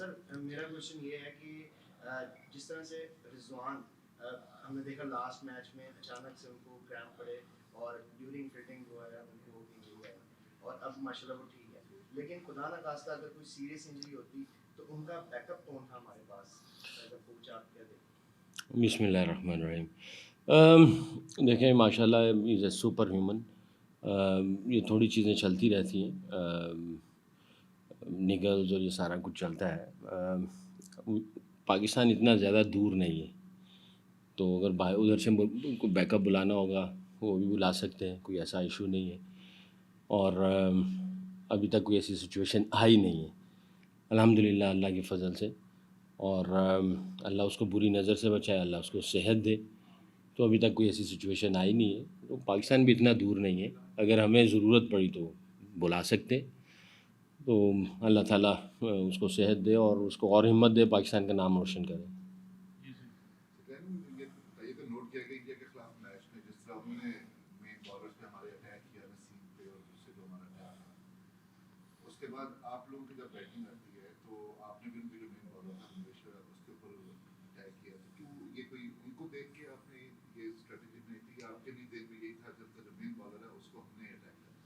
Sir मेरा question ये है कि जिस तरह से रिजवान हमने देखा लास्ट मैच में अचानक से उनको क्रैम्प पड़े और ड्यूरिंग फिटिंग जो है उनको इंजरी है और अब माशाल्लाह वो ठीक है, लेकिन खुदा ना खास्ता अगर कोई सीरियस इंजरी होती तो उनका बैकअप कौन था हमारे पास एज अ कोच, आप क्या देखते? बिस्मिल्लाहिर्रहमानिर्रहीम। देखें माशाल्लाह इज़ ए सुपर ह्यूमन। ये थोड़ी चीज़ें चलती रहती हैं, निगल्स और ये सारा कुछ चलता है। पाकिस्तान इतना ज़्यादा दूर नहीं है, तो अगर उधर से कोई बैकअप बुलाना होगा वो भी बुला सकते हैं, कोई ऐसा इशू नहीं है। और अभी तक कोई ऐसी सिचुएशन आई नहीं है अल्हम्दुलिल्लाह अल्लाह के फ़ज़ल से। और अल्लाह उसको बुरी नज़र से बचाए, अल्लाह उसको सेहत दे। तो अभी तक कोई ऐसी सिचुएशन आई नहीं है, तो पाकिस्तान भी इतना दूर नहीं है, अगर हमें ज़रूरत पड़ी तो बुला सकते। तो अल्लाह ताला उसको सेहत दे और उसको और हिम्मत दे, पाकिस्तान का नाम रोशन करे। ये बताइए कि नोट किया गया इंडिया के खिलाफ मैच में जिस तरह उन्होंने मेन बॉलर्स पे हमारे अटैक किया, नसीम पे और दूसरे जो हमारा अटैक था, उसके बाद आप लोगों की जब बैटिंग आती है तो आपने भी उनके जो मेन बॉलर था मुकेश्वर उसके ऊपर अटैक किया, तो क्यों ये कोई उनको देख के आपने ये स्ट्रेटेजी नहीं थी? आपके भी दिल में यही था कि उनका जो मेन बॉलर है उसको हमने अटैक करना?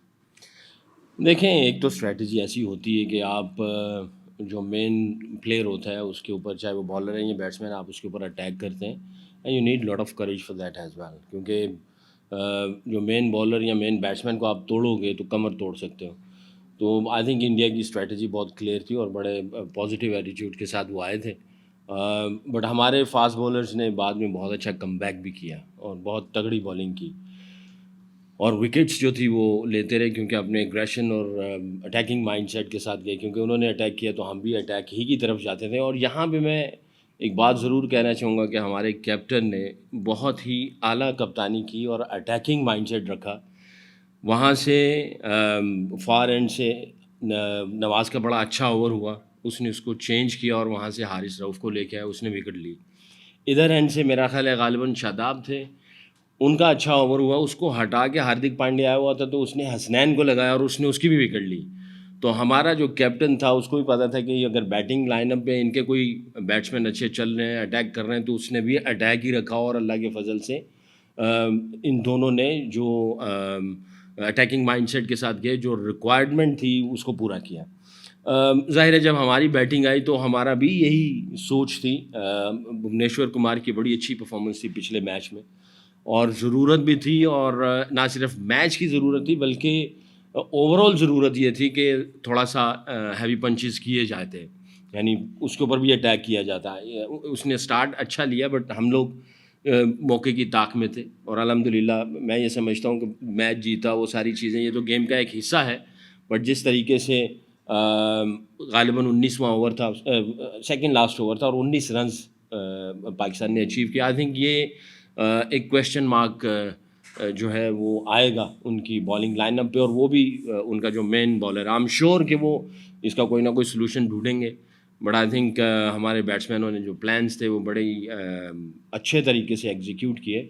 देखें, एक तो स्ट्रैटेजी ऐसी होती है कि आप जो मेन प्लेयर होता है उसके ऊपर, चाहे वो बॉलर है या बैट्समैन, आप उसके ऊपर अटैक करते हैं। And you need lot of courage for that as well, क्योंकि जो मेन बॉलर या मेन बैट्समैन को आप तोड़ोगे तो कमर तोड़ सकते हो। तो आई थिंक इंडिया की स्ट्रैटेजी बहुत क्लियर थी और बड़े पॉजिटिव एटीट्यूड के साथ वो आए थे। बट हमारे फास्ट बॉलर्स ने बाद में बहुत अच्छा कमबैक भी किया और बहुत तगड़ी बॉलिंग की, और विकेट्स जो थी वो लेते रहे, क्योंकि अपने एग्रेशन और अटैकिंग माइंडसेट के साथ गए, क्योंकि उन्होंने अटैक किया तो हम भी अटैक ही की तरफ जाते थे। और यहाँ पे मैं एक बात ज़रूर कहना चाहूँगा कि हमारे कैप्टन ने बहुत ही आला कप्तानी की और अटैकिंग माइंडसेट रखा। वहाँ से फार एंड से नवाज़ का बड़ा अच्छा ओवर हुआ, उसने उसको चेंज किया और वहाँ से हारिस रऊफ़ को लेके आया, उसने विकेट ली। इधर एंड से मेरा ख़्याल है गालिबन शादाब थे, उनका अच्छा ओवर हुआ, उसको हटा के हार्दिक पांड्या आया हुआ था तो उसने हसनैन को लगाया और उसने उसकी भी विकेट ली। तो हमारा जो कैप्टन था उसको भी पता था कि अगर बैटिंग लाइनअप पे इनके कोई बैट्समैन अच्छे चल रहे हैं, अटैक कर रहे हैं, तो उसने भी अटैक ही रखा और अल्लाह के फजल से इन दोनों ने जो अटैकिंग माइंडसेट के साथ गए, जो रिक्वायरमेंट थी उसको पूरा किया। ज़ाहिर है जब हमारी बैटिंग आई तो हमारा भी यही सोच थी। भुवनेश्वर कुमार की बड़ी अच्छी परफॉर्मेंस थी पिछले मैच में, और ज़रूरत भी थी, और ना सिर्फ मैच की ज़रूरत थी बल्कि ओवरऑल ज़रूरत ये थी कि थोड़ा सा हैवी पंचेस किए जाते, यानी उसके ऊपर भी अटैक किया जाता है। उसने स्टार्ट अच्छा लिया बट हम लोग मौके की ताक में थे, और अल्हम्दुलिल्लाह मैं ये समझता हूँ कि मैच जीता, वो सारी चीज़ें, ये तो गेम का एक हिस्सा है। बट जिस तरीके से गालिबन 19वां ओवर था, सेकंड लास्ट ओवर था, और 19 रन्स पाकिस्तान ने अचीव किया। आई थिंक ये एक क्वेश्चन मार्क जो है वो आएगा उनकी बॉलिंग लाइनअप पे, और वो भी उनका जो main bowler, I am sure कि वो इसका कोई ना कोई सलूशन ढूंढेंगे। बट आई थिंक हमारे बैट्समैनों ने जो प्लान्स थे वो बड़े ही अच्छे तरीके से एग्जीक्यूट किए।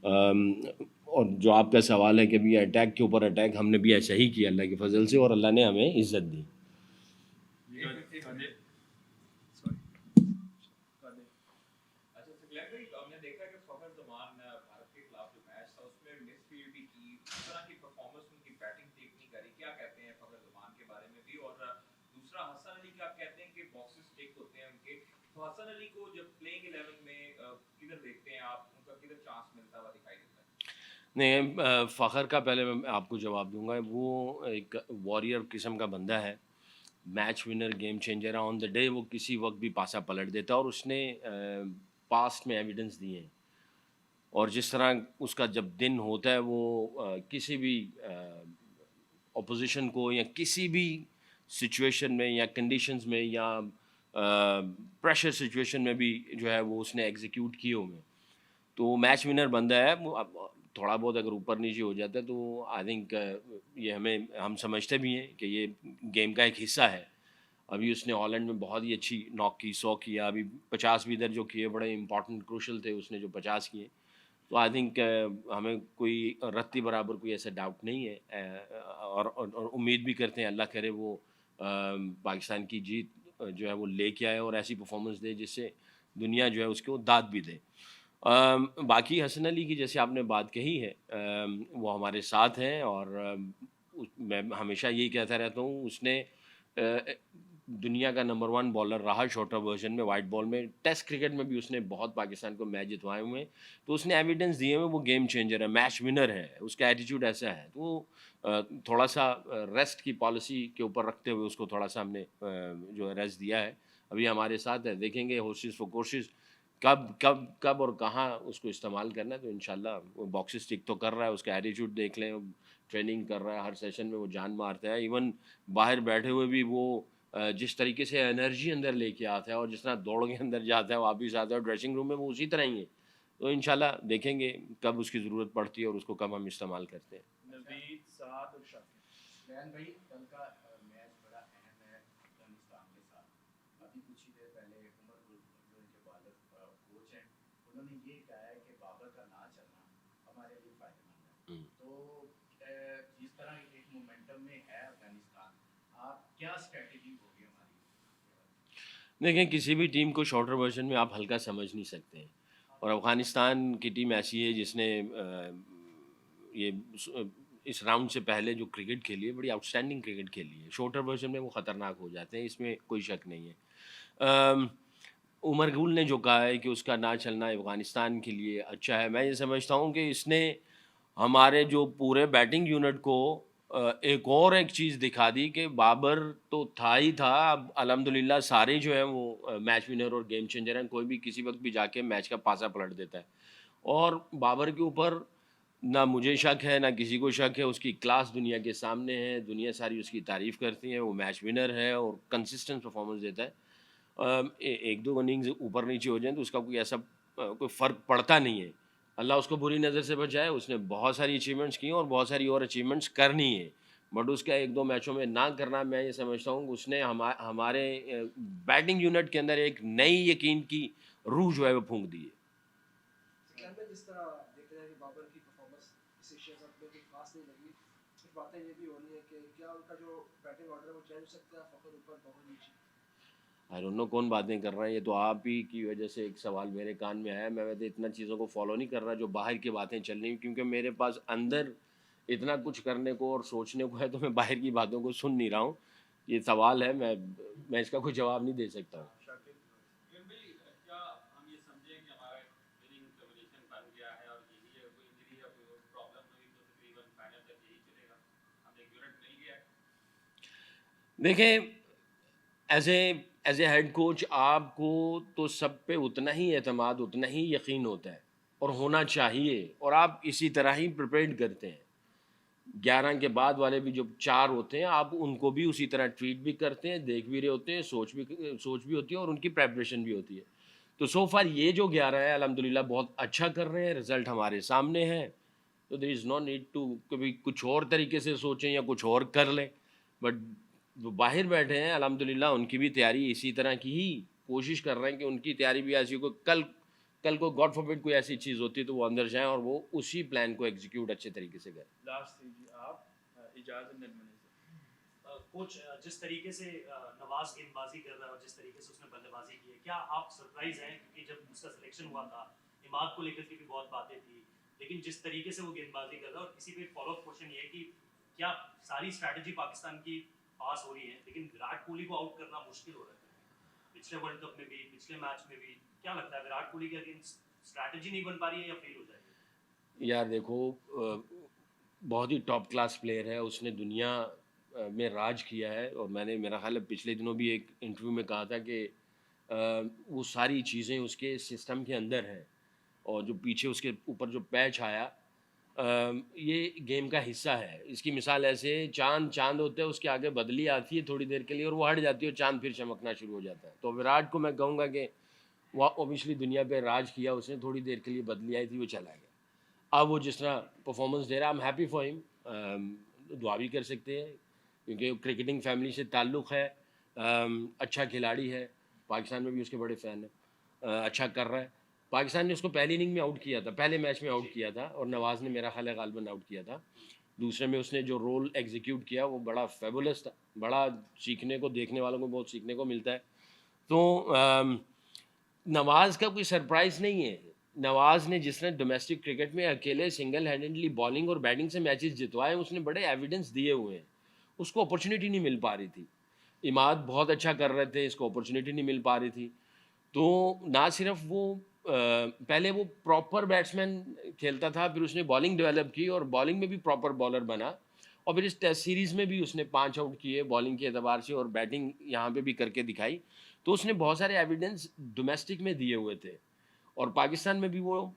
और जो आपका सवाल है कि भैया अटैक के ऊपर अटैक, हमने भी ऐसा ही किया अल्लाह के फजल से, और अल्लाह ने हमें इज्जत दी। अच्छा ग्लैड भाई, हमने देखा कि फखर जमान भारत के खिलाफ जो मैच था उसमें मिसफील्ड भी की, इस तरह की परफॉर्मेंस उनकी बैटिंग ठीक नहीं करी, क्या कहते हैं फखर जमान के बारे में भी? और दूसरा हसन अली का, आप कहते हैं कि बॉक्सेस टिक होते हैं उनके, तो हसन अली को जब प्लेइंग 11 में किधर देखते हैं आप, उनका किधर चांस मिलता हुआ दिखाई देता है? नहीं, फ़खर का पहले मैं आपको जवाब दूंगा। वो एक वॉरियर किस्म का बंदा है, match winner, game changer, on the day वो किसी वक्त भी पासा पलट देता है, और उसने पास्ट में एविडेंस दिए हैं। और जिस तरह उसका जब दिन होता है वो किसी भी ऑपोजिशन को या किसी भी सिचुएशन में या कंडीशंस में या प्रेशर सिचुएशन में भी जो है वो उसने एग्जीक्यूट किए हुए हैं। तो मैच विनर बंदा है वो। अब थोड़ा बहुत अगर ऊपर नीचे हो जाता है तो आई थिंक ये हम समझते भी हैं कि ये गेम का एक हिस्सा है। अभी उसने हॉलैंड में बहुत ही अच्छी नॉक की, 100 किया, अभी 50 भी इधर जो किए बड़े इंपॉर्टेंट क्रूशल थे, उसने जो 50 किए। तो आई थिंक हमें कोई रत्ती बराबर कोई ऐसा डाउट नहीं है, और उम्मीद भी करते हैं, अल्लाह करे वो पाकिस्तान की जीत जो है वो लेके आए और ऐसी परफॉर्मेंस दे जिससे दुनिया जो है उसको दाद भी दे। बाकी हसन अली की जैसे आपने बात कही है, वो हमारे साथ हैं और मैं हमेशा यही कहता रहता हूँ, उसने दुनिया का नंबर 1 बॉलर रहा शॉर्टर वर्जन में, वाइट बॉल में, टेस्ट क्रिकेट में भी उसने बहुत पाकिस्तान को मैच जितवाए हुए हैं। तो उसने एविडेंस दिए हुए वो गेम चेंजर है, मैच विनर है, उसका एटीट्यूड ऐसा है। तो वो थोड़ा सा रेस्ट की पॉलिसी के ऊपर रखते हुए उसको थोड़ा सा हमने जो है रेस्ट दिया है। अभी हमारे साथ है, देखेंगे होशिस फॉर कोशिश कब कब कब और कहाँ उसको इस्तेमाल करना है। तो इंशाल्लाह वो बॉक्सेस टिक तो कर रहा है, उसका एटीट्यूड देख लें, ट्रेनिंग कर रहा है, हर सेशन में वो जान मारता है। इवन बाहर बैठे हुए भी वो जिस तरीके से एनर्जी अंदर लेके आता है और जिस तरह दौड़ के अंदर जाता है वापस आता है, और ड्रेसिंग रूम में वो उसी तरह ही है। तो इंशाल्लाह देखेंगे कब उसकी ज़रूरत पड़ती है और उसको कब हम इस्तेमाल करते हैं। नवीद, साद और शाकिब। रैन भाई, कल का मैच बड़ा अहम है अफगानिस्तान के साथ। अभी कुछ ही देर पहले उमर गुल जो इनके बॉलर कोच हैं, उन्होंने ये कहा है कि बाबर का ना चलना हमारे लिए फायदेमंद है। तो जिस तरह एक मोमेंटम में है अफगानिस्तान, आप क्या स्ट्रेटजी होगी हमारी? देखें, किसी भी टीम को शॉर्टर वर्जन में आप हल्का समझ नहीं सकते हैं, और अफ़गानिस्तान की टीम ऐसी है जिसने ये इस राउंड से पहले जो क्रिकेट खेली है, बड़ी आउटस्टैंडिंग क्रिकेट खेली है। शॉर्टर वर्जन में वो ख़तरनाक हो जाते हैं, इसमें कोई शक नहीं है। उमर गुल ने जो कहा है कि उसका ना चलना अफ़गानिस्तान के लिए अच्छा है, मैं ये समझता हूँ कि इसने हमारे जो पूरे बैटिंग यूनिट को एक और एक चीज़ दिखा दी कि बाबर तो था ही था, अब अल्हम्दुलिल्लाह सारे जो हैं वो मैच विनर और गेम चेंजर हैं। कोई भी किसी वक्त भी जाके मैच का पासा पलट देता है, और बाबर के ऊपर ना मुझे शक है ना किसी को शक है, उसकी क्लास दुनिया के सामने है, दुनिया सारी उसकी तारीफ़ करती है, वो मैच विनर है और कंसिस्टेंट परफॉर्मेंस देता है। एक दो इनिंग्स ऊपर नीचे हो जाएं तो उसका कोई ऐसा कोई फ़र्क पड़ता नहीं है। अल्लाह उसको बुरी नज़र से बचाए, उसने बहुत सारी अचीवमेंट्स की हैं और बहुत सारी और अचीवमेंट्स करनी है, बट उसका एक दो मैचों में ना करना, मैं ये समझता हूँ उसने हमारे बैटिंग यूनिट के अंदर एक नई यकीन की रूह जो है वो फूंक दी है। सेकंड में जिस तरह देख रहे हैं कि बाबर की परफॉर्मेंस इस एशिया कप में कोई खास नहीं लगी, कुछ बातें ये भी हो रही है कि क्या उनका जो बैटिंग ऑर्डर है वो चेंज हो सकता है, फखर ऊपर बहुत नीचे। आई डोंट नो कौन बातें कर रहा है, ये तो आप ही की वजह से एक सवाल मेरे कान में आया। मैं वैसे इतना चीज़ों को फॉलो नहीं कर रहा जो बाहर की बातें चल रही, क्योंकि मेरे पास अंदर इतना कुछ करने को और सोचने को है, तो मैं बाहर की बातों को सुन नहीं रहा हूँ। ये सवाल है, मैं इसका कोई जवाब नहीं दे सकता हूँ। शाकिब, क्या हम ये समझें कि हमारा विनिंग कॉम्बिनेशन बन गया है और यही है, कोई इंजरी या कोई प्रॉब्लम हुई तो तकरीबन फाइनल तक यही चलेगा, हमें एक यूनिट मिल गया है? देखें, एज ए हेड कोच आपको तो सब पे उतना ही एतमाद, उतना ही यकीन होता है और होना चाहिए, और आप इसी तरह ही प्रिपेयर करते हैं। 11 के बाद वाले भी जो 4 होते हैं, आप उनको भी उसी तरह ट्रीट भी करते हैं, देख भी रहे होते हैं, सोच भी होती है और उनकी प्रेपरेशन भी होती है। तो सो फार ये जो 11 है अल्हम्दुलिल्लाह बहुत अच्छा कर रहे हैं, रिज़ल्ट हमारे सामने है। तो there is no need to कभी कुछ और तरीके से सोचें या कुछ और कर लें। बट जो बाहर बैठे हैं अल्हम्दुलिल्लाह उनकी भी तैयारी इसी तरह की ही कोशिश कर रहे हैं कि उनकी तैयारी भी ऐसी हो, कल को गॉड फॉरबिड कोई ऐसी चीज़ होती है तो वो अंदर जाएँ और वो उसी प्लान को एग्जीक्यूट अच्छे तरीके से करें। लास्ट थी जी आप, इजाज़त निर्मल से। कोच, जिस तरीके से नवाज गेंदबाजी कर रहा है और जिस तरीके से उसने बल्लेबाजी की है, क्या आप सरप्राइज हैं? क्योंकि जब उसका सिलेक्शन हुआ था, इमाद को लेकर के भी बहुत बातें थी, लेकिन जिस तरीके से वो गेंदबाजी कर रहा है, और इसी पे फॉलो अप क्वेश्चन ये है कि क्या सारी स्ट्रैटेजी पाकिस्तान की पास हो रही है, लेकिन विराट कोहली को आउट करना मुश्किल हो रहा है? पिछले वर्ल्ड कप में भी, पिछले मैच में भी, क्या लगता है विराट कोहली के अगेंस्ट स्ट्रैटेजी नहीं बन पा रही है या फेल हो जाएगी? यार देखो, बहुत ही टॉप क्लास प्लेयर है, उसने दुनिया में राज किया है, और मैंने मेरा ख्याल है पिछले दिनों भी एक इंटरव्यू में कहा था कि वो सारी चीज़ें उसके सिस्टम के अंदर हैं, और जो पीछे उसके ऊपर जो पैच आया ये गेम का हिस्सा है। इसकी मिसाल ऐसे, चांद होते हैं, उसके आगे बदली आती है थोड़ी देर के लिए और वो हट जाती है और चांद फिर चमकना शुरू हो जाता है। तो विराट को मैं कहूँगा कि वो ऑब्वियसली दुनिया पे राज किया उसने, थोड़ी देर के लिए बदली आई थी, वो चला गया। अब वो जिस तरह परफॉर्मेंस दे रहा है, I am happy for him, दुआ भी कर सकते हैं क्योंकि क्रिकेटिंग फैमिली से ताल्लुक़ है, अच्छा खिलाड़ी है, पाकिस्तान में भी उसके बड़े फ़ैन हैं, अच्छा कर रहा है। पाकिस्तान ने उसको पहली इनिंग में आउट किया था, पहले मैच में आउट किया था, और नवाज़ ने मेरा ख्याल है गालिबन आउट किया था। दूसरे में उसने जो रोल एग्जीक्यूट किया वो बड़ा फेबुलस था, बड़ा सीखने को, देखने वालों को बहुत सीखने को मिलता है। तो नवाज़ का कोई सरप्राइज़ नहीं है। नवाज़ ने जिस तरह डोमेस्टिक क्रिकेट में अकेले सिंगल हैंडेडली बॉलिंग और बैटिंग से मैचेस जितवाए, उसने बड़े एविडेंस दिए हुए हैं। उसको अपॉर्चुनिटी नहीं मिल पा रही थी। इमाद बहुत अच्छा कर रहे थे, इसको अपॉर्चुनिटी नहीं मिल पा रही थी। तो ना सिर्फ वो पहले वो प्रॉपर बैट्समैन खेलता था, फिर उसने बॉलिंग डेवलप की और बॉलिंग में भी प्रॉपर बॉलर बना, और फिर इस टेस्ट सीरीज़ में भी उसने 5 आउट किए बॉलिंग के एतबार से, और बैटिंग यहाँ पे भी करके दिखाई। तो उसने बहुत सारे एविडेंस डोमेस्टिक में दिए हुए थे, और पाकिस्तान में भी वो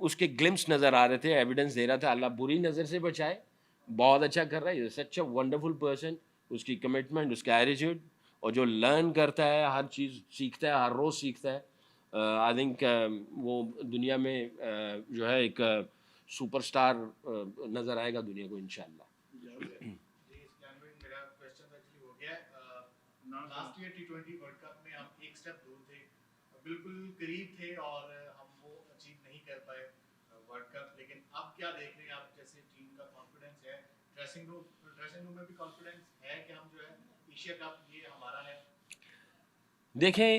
उसके ग्लिम्स नज़र आ रहे थे, एविडेंस दे रहा था। अल्लाह बुरी नज़र से बचाए, बहुत अच्छा कर रहा है, सच अ वंडरफुल पर्सन। उसकी कमिटमेंट, उसका एटीट्यूड, और जो लर्न करता है, हर चीज़ सीखता है, हर रोज़ सीखता है। आई थिंक वो दुनिया में जो है एक सुपरस्टार नज़र आएगा दुनिया को इंशाल्लाह। मेरा क्वेश्चन एक्चुअली हो गया है। लास्ट ईयर टी20 वर्ल्ड कप में हम एक स्टेप दूर थे, बिल्कुल करीब थे, और हम वो अचीव नहीं कर पाए वर्ल्ड कप। लेकिन अब क्या देख रहे हैं आप, जैसे टीम का कॉन्फिडेंस है, ड्रेसिंग रूम में भी कॉन्फिडेंस है कि हम जो है एशिया कप ये हमारा है? देखें,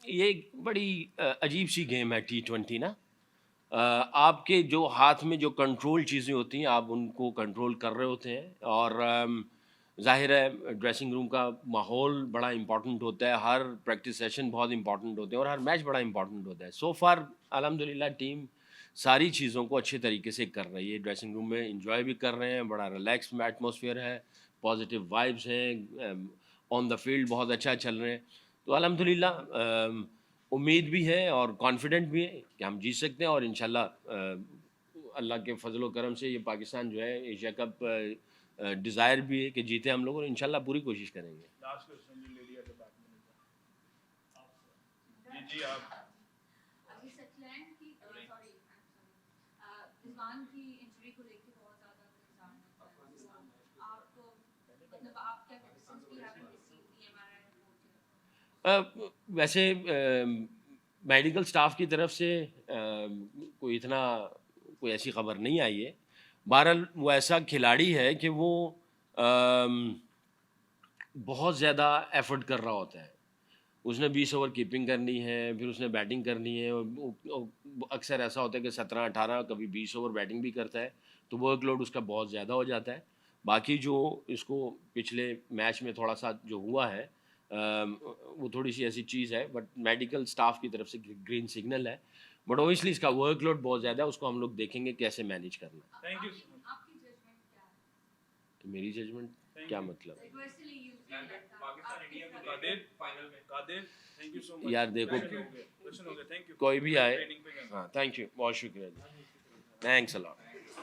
ये एक बड़ी अजीब सी गेम है टी20 ना। आपके जो हाथ में जो कंट्रोल चीज़ें होती हैं, आप उनको कंट्रोल कर रहे होते हैं, और ज़ाहिर है ड्रेसिंग रूम का माहौल बड़ा इम्पॉर्टेंट होता है, हर प्रैक्टिस सेशन बहुत इम्पॉर्टेंट होते हैं, और हर मैच बड़ा इम्पॉर्टेंट होता है। सो फार अल्हम्दुलिल्लाह टीम सारी चीज़ों को अच्छे तरीके से कर रही है, ड्रेसिंग रूम में इंजॉय भी कर रहे हैं, बड़ा रिलैक्स एटमॉस्फेयर है, पॉजिटिव वाइब्स हैं, ऑन द फील्ड बहुत अच्छा चल रहे हैं। तो अल्हम्दुलिल्लाह उम्मीद भी है और कॉन्फिडेंट भी है कि हम जीत सकते हैं, और इंशाल्लाह अल्लाह के फजल व करम से ये पाकिस्तान जो है एशिया कप डिज़ायर भी है कि जीते हम लोग, और इंशाल्लाह पूरी कोशिश करेंगे। Last question ji, lady at the back में जी आप। अभी सचलैंड की रिजवान की इंजरी को लेके बहुत ज़्यादा इंतजार है, तो आप मतलब आप क्या कहते हैं, since we haven't received the MRI report? वैसे मेडिकल स्टाफ की तरफ से कोई इतना कोई ऐसी खबर नहीं आई है। बहरहाल वो ऐसा खिलाड़ी है कि वो बहुत ज़्यादा एफर्ट कर रहा होता है। उसने 20 ओवर कीपिंग करनी है, फिर उसने बैटिंग करनी है, और अक्सर ऐसा होता है कि 17-18 कभी 20 ओवर बैटिंग भी करता है, तो वर्कलोड उसका बहुत ज़्यादा हो जाता है। बाकी जो इसको पिछले मैच में थोड़ा सा जो हुआ है, वो थोड़ी सी ऐसी चीज़ है, बट मेडिकल स्टाफ की तरफ से ग्रीन सिग्नल है, बट ओबियसली इसका वर्कलोड बहुत ज़्यादा है, उसको हम लोग देखेंगे कैसे मैनेज करना है। Thank you. आपकी जजमेंट क्या है? तो मेरी जजमेंट क्या मतलब? यूनिवर्सली यूज्ड पाकिस्तान इंडिया को कादिर फाइनल में Qadir, thank you so much यार देखो, क्वेश्चन हो गया, थैंक यू। कोई भी आए, ट्रेनिंग पे गए। हाँ थैंक यू, बहुत शुक्रिया जी, थैंक्स अ लॉट।